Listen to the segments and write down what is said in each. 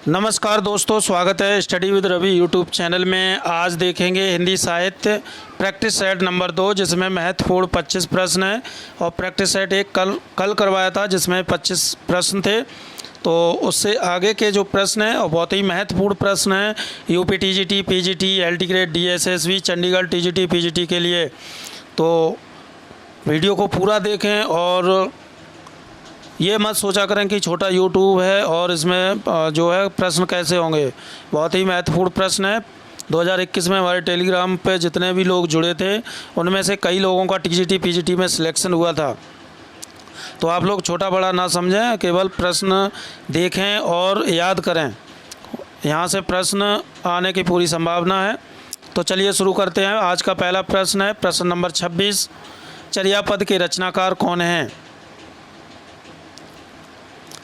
नमस्कार दोस्तों, स्वागत है study with Ravi YouTube channel में। आज देखेंगे हिंदी साहित्य प्रैक्टिस सेट नंबर 2, जिसमें महत्वपूर्ण 25 प्रश्न हैं। और प्रैक्टिस सेट एक कल करवाया था जिसमें 25 प्रश्न थे। तो उससे आगे के जो प्रश्न हैं और बहुत ही महत्वपूर्ण प्रश्न हैं UP TGT, PGT, LT grade, DSSB, Chandigarh TGT, PGT के लिए। तो वीडियो को पूरा देखें और ये मत सोचा करें कि छोटा यूट्यूब है और इसमें जो है प्रश्न कैसे होंगे। बहुत ही महत्वपूर्ण प्रश्न है। 2021 में हमारे टेलीग्राम पे जितने भी लोग जुड़े थे उनमें से कई लोगों का टीजीटी पीजीटी में सिलेक्शन हुआ था। तो आप लोग छोटा बड़ा ना समझें, केवल प्रश्न देखें और याद करें। यहाँ से प्रश्न आने की पूरी संभावना है। तो चलिए शुरू करते हैं। आज का पहला प्रश्न है प्रश्न नंबर 26। चर्यापद के रचनाकार कौन हैं?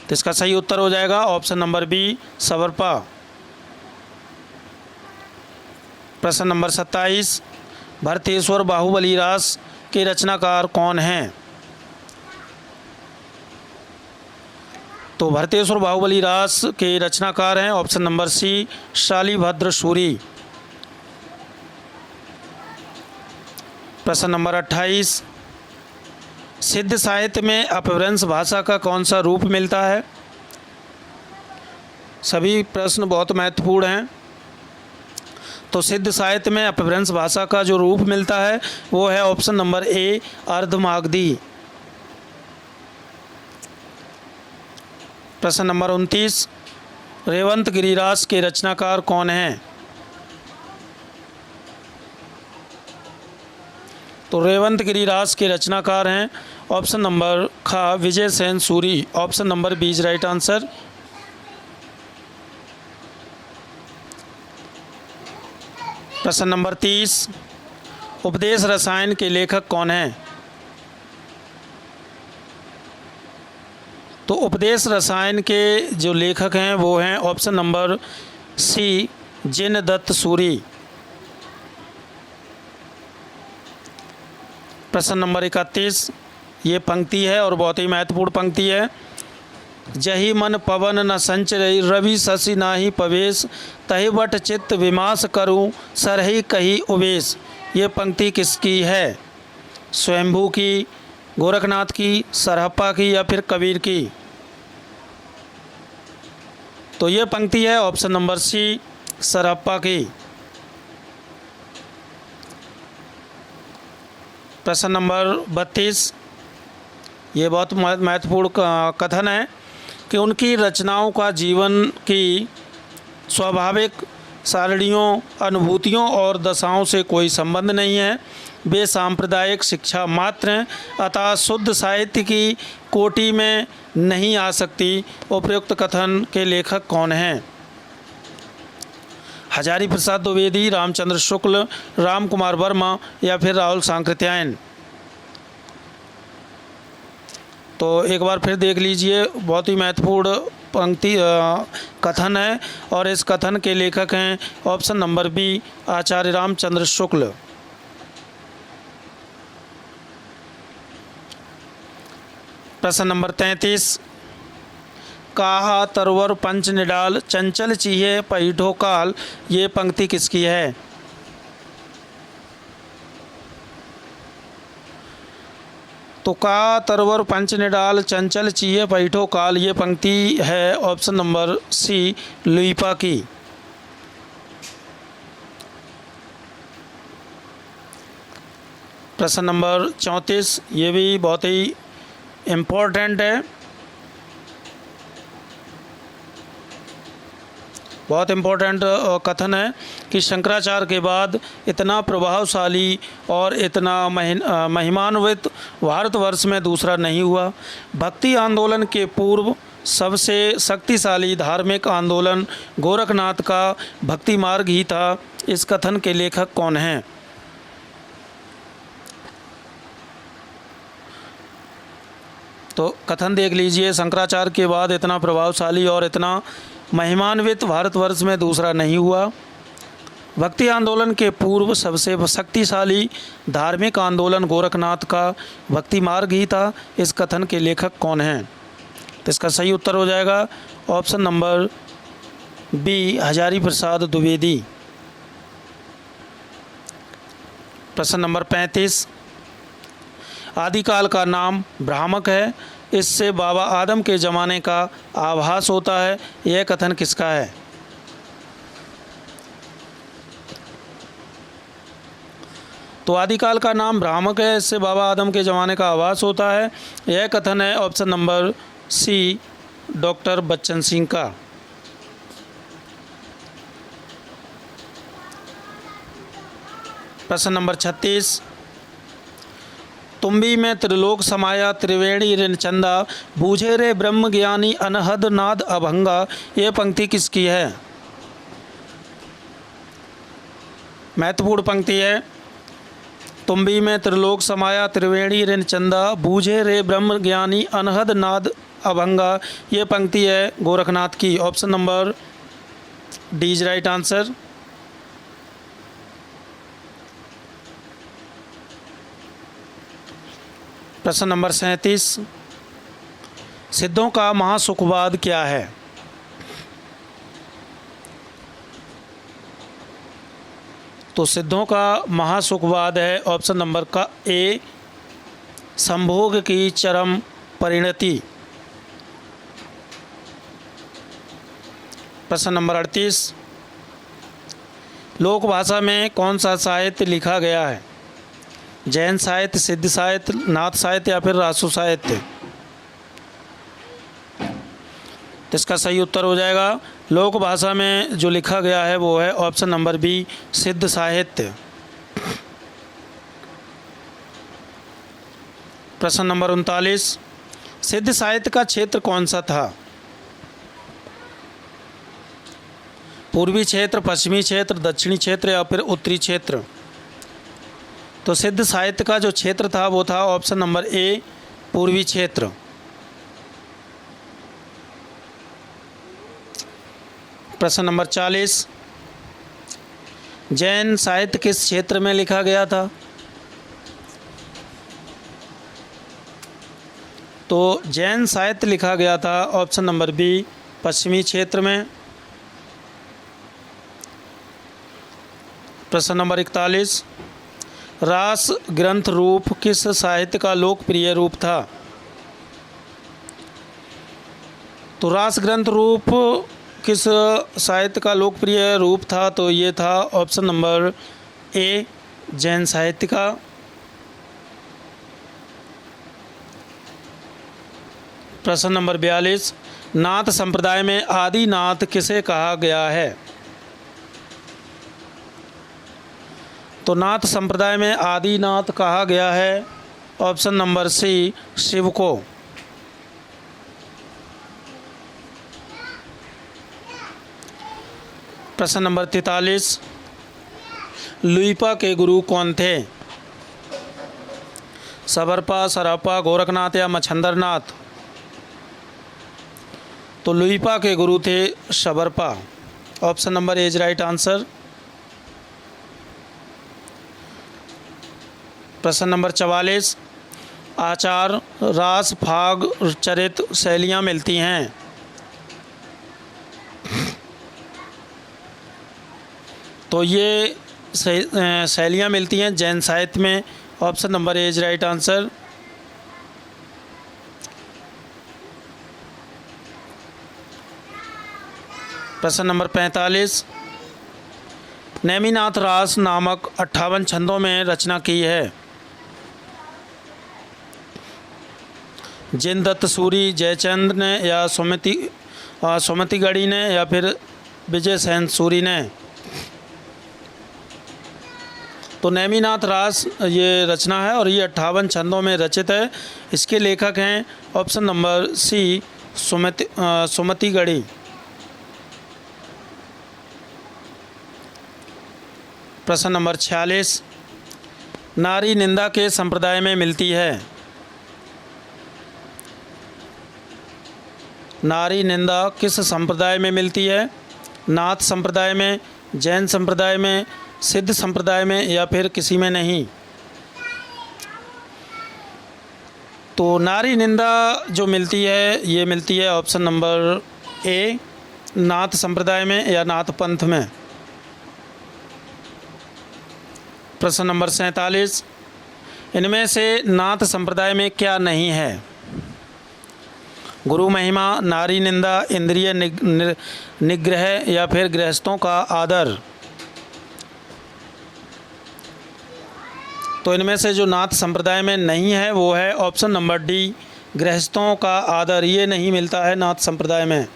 तो इसका सही उत्तर हो जाएगा ऑप्शन नंबर बी, सवरपा। प्रश्न नंबर 27। भरतेश्वर बाहुबली रास के रचनाकार कौन हैं? तो भरतेश्वर बाहुबली रास के रचनाकार हैं option number C, Shalibhadra Suri. प्रश्न नंबर 28। सिद्ध साहित्य में अपभ्रंश भाषा का कौन सा रूप मिलता है? सभी प्रश्न बहुत महत्वपूर्ण हैं। तो सिद्ध साहित्य में अपभ्रंश भाषा का जो रूप मिलता है वो है ऑप्शन नंबर ए, अर्धमागधी। प्रश्न नंबर 29। रेवंत गिरिरास के रचनाकार कौन हैं? तो रेवंत गिरिरास के रचनाकार हैं ऑप्शन नंबर खा, Vijay Sen Suri. Option number B is right answer. प्रश्न नंबर 30। उपदेश रसायन के लेखक कौन हैं? तो उपदेश रसायन के जो लेखक हैं वो हैं option number C, Jinadatta Suri. प्रश्न नंबर 31। ये पंक्ति है और बहुत ही महत्वपूर्ण पंक्ति है। जही मन पवन न संचरई, रवि शशि नाही पवेश, तहि बट चित्त विमास करूं, सरहि कही उवेश। ये पंक्ति किसकी है? स्वयंभू की, गोरखनाथ की, सरहप्पा की या फिर कबीर की? तो ये पंक्ति है ऑप्शन नंबर सी, सरहप्पा की। प्रश्न नंबर 32। ये बहुत महत्वपूर्ण कथन है कि उनकी रचनाओं का जीवन की स्वाभाविक सारणियों, अनुभूतियों और दशाओं से कोई संबंध नहीं है। वे सांप्रदायिक शिक्षा मात्र हैं, अतः शुद्ध साहित्य की कोटि में नहीं आ सकती। उपयुक्त कथन के लेखक कौन हैं? हजारी प्रसाद द्विवेदी, रामचंद्र शुक्ल, राम कुमार वर्मा या फिर राहुल सांकृत्यायन? तो एक बार फिर देख लीजिए, बहुत ही महत्वपूर्ण पंक्ति कथन है और इस कथन के लेखक हैं ऑप्शन नंबर बी, आचार्य रामचंद्र शुक्ल। प्रश्न नंबर 33। काहा तरवर पंच निडाल, चंचल चीहे पैठो काल। ये पंक्ति किसकी है? तो का तरवर पंच निडाल, चंचल चीहे पैठो काल, ये पंक्ति है ऑप्शन नंबर सी, लुइपा की। प्रश्न नंबर 34। ये भी बहुत ही इम्पोर्टेंट है, बहुत इम्पोर्टेंट कथन है कि शंकराचार्य के बाद इतना प्रभावशाली और इतना महिमान्वित भारतवर्ष में दूसरा नहीं हुआ। भक्ति आंदोलन के पूर्व सबसे शक्तिशाली धार्मिक आंदोलन गोरखनाथ का भक्ति मार्ग ही था। इस कथन के लेखक कौन हैं? तो कथन देख लीजिए, शंकराचार्य के बाद इतना प्रभावशाली और इतना महिमान्वित भारतवर्ष में दूसरा नहीं हुआ। भक्ति आंदोलन के पूर्व सबसे शक्तिशाली धार्मिक आंदोलन गोरखनाथ का भक्ति मार्ग ही था। इस कथन के लेखक कौन हैं? तो इसका सही उत्तर हो जाएगा option number B Hazari Prasad Dwivedi. प्रश्न नंबर 35, आदिकाल का नाम भ्रामक है, इससे बाबा आदम के ज़माने का आभास होता है, यह कथन किसका है? तो आदिकाल का नाम भ्रामक है, इससे बाबा आदम के ज़माने का आभास होता है, यह कथन है option number C doctor Bachchan Singh का। प्रश्न नंबर 36, तुम्बी में त्रिलोक समाया त्रिवेणी ऋण चंदा, बूझे रे ब्रह्म ज्ञानी अनहद नाद अभंगा, ये पंक्ति किसकी है? महत्वपूर्ण पंक्ति है। तुम्बी में त्रिलोक समाया त्रिवेणी ऋण चंदा, बूझे रे ब्रह्म ज्ञानी अनहद नाद अभंगा, ये पंक्ति है गोरखनाथ की। Option number D is right answer. प्रश्न नंबर 37, सिद्धों का महासुखवाद क्या है? तो सिद्धों का महासुखवाद है ऑप्शन नंबर का ए संभोग की चरम परिणति। प्रश्न नंबर 38, लोक भाषा में कौन सा साहित्य लिखा गया है? जैन साहित्य, सिद्ध साहित्य, नाथ साहित्य या फिर रासु साहित्य? तो इसका सही उत्तर हो जाएगा लोक भाषा में जो लिखा गया है वो है ऑप्शन नंबर बी सिद्ध साहित्य। प्रश्न नंबर 39, सिद्ध साहित्य का क्षेत्र कौन सा था? पूर्वी क्षेत्र, पश्चिमी क्षेत्र, दक्षिणी क्षेत्र या फिर उत्तरी क्षेत्र? तो सिद्ध साहित्य का जो क्षेत्र था वो था ऑप्शन नंबर ए पूर्वी क्षेत्र। प्रश्न नंबर 40, जैन साहित्य किस क्षेत्र में लिखा गया था? तो जैन साहित्य लिखा गया था ऑप्शन नंबर बी पश्चिमी क्षेत्र में। प्रश्न नंबर 41, रास ग्रंथ रूप किस साहित्य का लोकप्रिय रूप था? तो रास ग्रंथ रूप किस साहित्य का लोकप्रिय रूप था? तो ये था ऑप्शन नंबर ए जैन साहित्य का। प्रश्न नंबर 42, नाथ संप्रदाय में आदि नाथ किसे कहा गया है? तो नाथ संप्रदाय में आदि नाथ कहा गया है ऑप्शन नंबर सी शिव को। प्रश्न नंबर 43, लुइपा के गुरु कौन थे? सबरपा, सरापा, गोरखनाथ या मच्छंदरनाथ? तो लुइपा के गुरु थे Sabarpa. Option number A is right answer. प्रश्न नंबर 44, आचार, रास, फाग, चरित शैलियाँ मिलती हैं। तो ये शैलियाँ मिलती हैं जैन साहित्य में। Option number A is right answer. प्रश्न नंबर 45, नेमिनाथ रास नामक 58 छंदों में रचना की है। जिनदत्त सूरी, जयचंद ने या सुमतिगढ़ी ने या फिर विजय सेन सूरी ने? तो नेमिनाथ रास ये रचना है और ये 58 छंदों में रचित है। इसके लेखक हैं ऑप्शन नंबर सी सुमतिगढ़ी। प्रश्न नंबर 46, नारी निंदा के संप्रदाय में मिलती है। नारी निंदा किस संप्रदाय में मिलती है? नाथ संप्रदाय में, जैन संप्रदाय में, सिद्ध संप्रदाय में या फिर किसी में नहीं? तो नारी निंदा जो मिलती है ये मिलती है ऑप्शन नंबर ए नाथ संप्रदाय में या नाथ पंथ में। प्रश्न नंबर 47, इनमें से नाथ संप्रदाय में क्या नहीं है? गुरु महिमा, नारी निंदा, इंद्रिय निग्रह या फिर गृहस्थों का आदर। तो इनमें से जो नाथ संप्रदाय में नहीं है वो है ऑप्शन नंबर डी, गृहस्थों का आदर। ये नहीं मिलता है नाथ संप्रदाय में।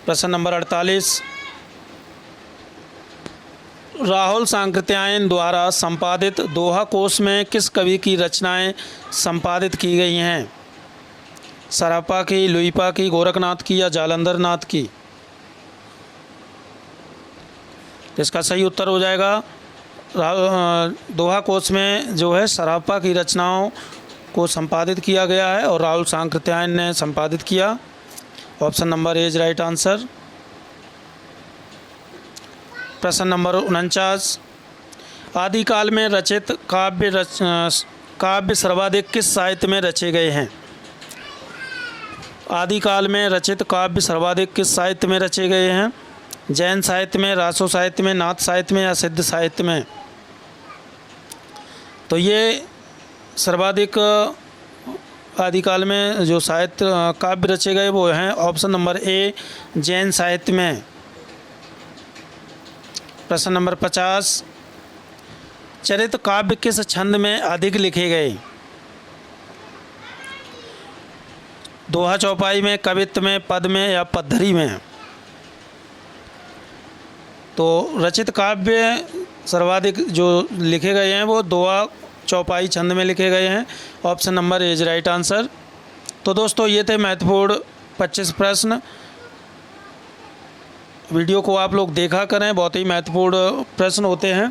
प्रश्न नंबर 48, राहुल सांकृत्यायन द्वारा संपादित दोहा कोश में किस कवि की रचनाएं संपादित की गई हैं? सरापा की, लुइपा की, गोरखनाथ की या जालंधर नाथ की? इसका सही उत्तर हो जाएगा दोहा कोश में जो है सरापा की रचनाओं को संपादित किया गया है और राहुल सांकृत्यायन ने संपादित किया। Option number A is right answer. प्रश्न नंबर 49, आदिकाल में रचित काव्य सर्वाधिक किस साहित्य में रचे गए हैं? आदिकाल में रचित काव्य सर्वाधिक किस साहित्य में रचे गए हैं? जैन साहित्य में, रासो साहित्य में, नाथ साहित्य में या सिद्ध साहित्य में? तो ये सर्वाधिक आदिकाल में जो साहित्य काव्य रचे गए वो हैं ऑप्शन नंबर ए, जैन साहित्य में। प्रश्न नंबर 50, चरित काव्य किस छंद में अधिक लिखे गए? दोहा चौपाई में, कवित्व में, पद में या पद्धरि में? तो रचित काव्य सर्वाधिक जो लिखे गए हैं वो दोहा चौपाई छंद में लिखे गए हैं। Option number A is right answer. तो दोस्तों ये थे महत्वपूर्ण 25 प्रश्न। वीडियो को आप लोग देखा करें, बहुत ही महत्वपूर्ण प्रश्न होते हैं।